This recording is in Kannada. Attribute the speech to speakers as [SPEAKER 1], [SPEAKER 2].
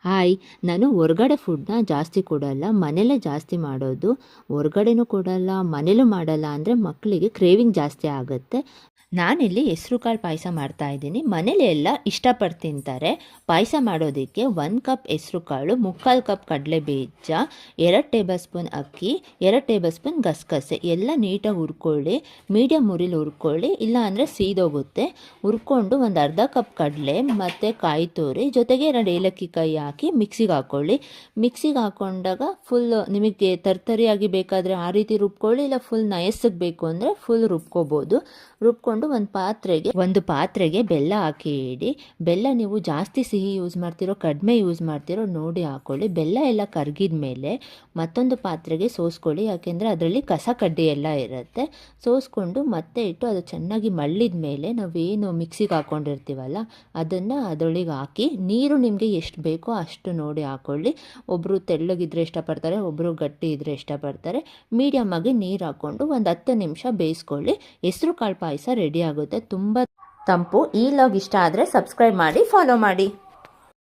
[SPEAKER 1] ಹಾಯ್, ನಾನು ಹೊರಗಡೆ ಫುಡ್ನ ಜಾಸ್ತಿ ಕೊಡಲ್ಲ, ಮನೇಲೇ ಜಾಸ್ತಿ ಮಾಡೋದು. ಹೊರಗಡೆನೂ ಕೊಡಲ್ಲ, ಮನೇಲೂ ಮಾಡಲ್ಲ ಅಂದರೆ ಮಕ್ಕಳಿಗೆ ಕ್ರೇವಿಂಗ್ ಜಾಸ್ತಿ ಆಗುತ್ತೆ. ನಾನಿಲ್ಲಿ ಹೆಸ್ರು ಕಾಳು ಪಾಯಸ ಮಾಡ್ತಾಯಿದ್ದೀನಿ. ಮನೇಲಿ ಎಲ್ಲ ಇಷ್ಟಪಟ್ಟು ತಿಂತಾರೆ. ಪಾಯಸ ಮಾಡೋದಕ್ಕೆ 1 ಕಪ್ ಹೆಸ್ರು ಕಾಳು, 3/4 ಕಪ್ ಕಡಲೆ ಬೀಜ, 2 ಟೇಬಲ್ ಸ್ಪೂನ್ ಅಕ್ಕಿ, 2 ಟೇಬಲ್ ಸ್ಪೂನ್ ಗಸಗಸೆ ಎಲ್ಲ ನೀಟಾಗಿ ಹುರ್ಕೊಳ್ಳಿ. ಮೀಡಿಯಮ್ ಉರಿಲಿ ಹುರ್ಕೊಳ್ಳಿ, ಇಲ್ಲ ಅಂದರೆ ಸೀದೋಗುತ್ತೆ. ಹುರ್ಕೊಂಡು ಒಂದು ಅರ್ಧ ಕಪ್ ಕಡಲೆ ಮತ್ತು ಕಾಯಿ ತುರಿ ಜೊತೆಗೆ 2 ಏಲಕ್ಕಿ ಕಾಯಿ ಹಾಕಿ ಮಿಕ್ಸಿಗೆ ಹಾಕ್ಕೊಳ್ಳಿ. ಮಿಕ್ಸಿಗೆ ಹಾಕ್ಕೊಂಡಾಗ ಫುಲ್ ನಿಮಗೆ ತರ್ತರಿಯಾಗಿ ಬೇಕಾದರೆ ಆ ರೀತಿ ರುಬ್ಕೊಳ್ಳಿ, ಇಲ್ಲ ಫುಲ್ ನಯಸ್ಸಿಗೆ ಬೇಕು ಅಂದರೆ ಫುಲ್ ರುಬ್ಕೋಬೋದು. ರುಬ್ಕೊಂಡು ಒಂದು ಪಾತ್ರೆಗೆ ಬೆಲ್ಲ ಹಾಕಿ ಇಡಿ. ಬೆಲ್ಲ ನೀವು ಜಾಸ್ತಿ ಸಿಹಿ ಯೂಸ್ ಮಾಡ್ತಿರೋ ಕಡಿಮೆ ಯೂಸ್ ಮಾಡ್ತಿರೋ ನೋಡಿ ಹಾಕ್ಕೊಳ್ಳಿ. ಬೆಲ್ಲ ಎಲ್ಲ ಕರಗಿದ ಮೇಲೆ ಮತ್ತೊಂದು ಪಾತ್ರೆಗೆ ಸೋಸ್ಕೊಳ್ಳಿ, ಯಾಕೆಂದರೆ ಅದರಲ್ಲಿ ಕಸ ಕಡ್ಡಿ ಎಲ್ಲ ಇರುತ್ತೆ. ಸೋಸ್ಕೊಂಡು ಮತ್ತೆ ಇಟ್ಟು ಅದು ಚೆನ್ನಾಗಿ ಮಳ್ಳಿದ ಮೇಲೆ ನಾವೇನು ಮಿಕ್ಸಿಗೆ ಹಾಕ್ಕೊಂಡಿರ್ತೀವಲ್ಲ ಅದನ್ನು ಅದರೊಳಗೆ ಹಾಕಿ, ನೀರು ನಿಮಗೆ ಎಷ್ಟು ಬೇಕೋ ಅಷ್ಟು ನೋಡಿ ಹಾಕ್ಕೊಳ್ಳಿ. ಒಬ್ಬರು ತೆಳ್ಳಗಿದ್ರೆ ಇಷ್ಟಪಡ್ತಾರೆ, ಒಬ್ಬರು ಗಟ್ಟಿ ಇದ್ದರೆ ಇಷ್ಟಪಡ್ತಾರೆ. ಮೀಡಿಯಮ್ ಆಗಿ ನೀರು ಹಾಕ್ಕೊಂಡು ಒಂದು 10 ನಿಮಿಷ ಬೇಯಿಸ್ಕೊಳ್ಳಿ. ಹೆಸ್ರು ಕಾಳು ಪಾಯಸ ರೆಡಿ ಆಗುತ್ತೆ. ತುಂಬ ತಂಪು. ಈ ಲಾಗ್ ಇಷ್ಟ ಆದರೆ ಸಬ್ಸ್ಕ್ರೈಬ್ ಮಾಡಿ, ಫಾಲೋ ಮಾಡಿ.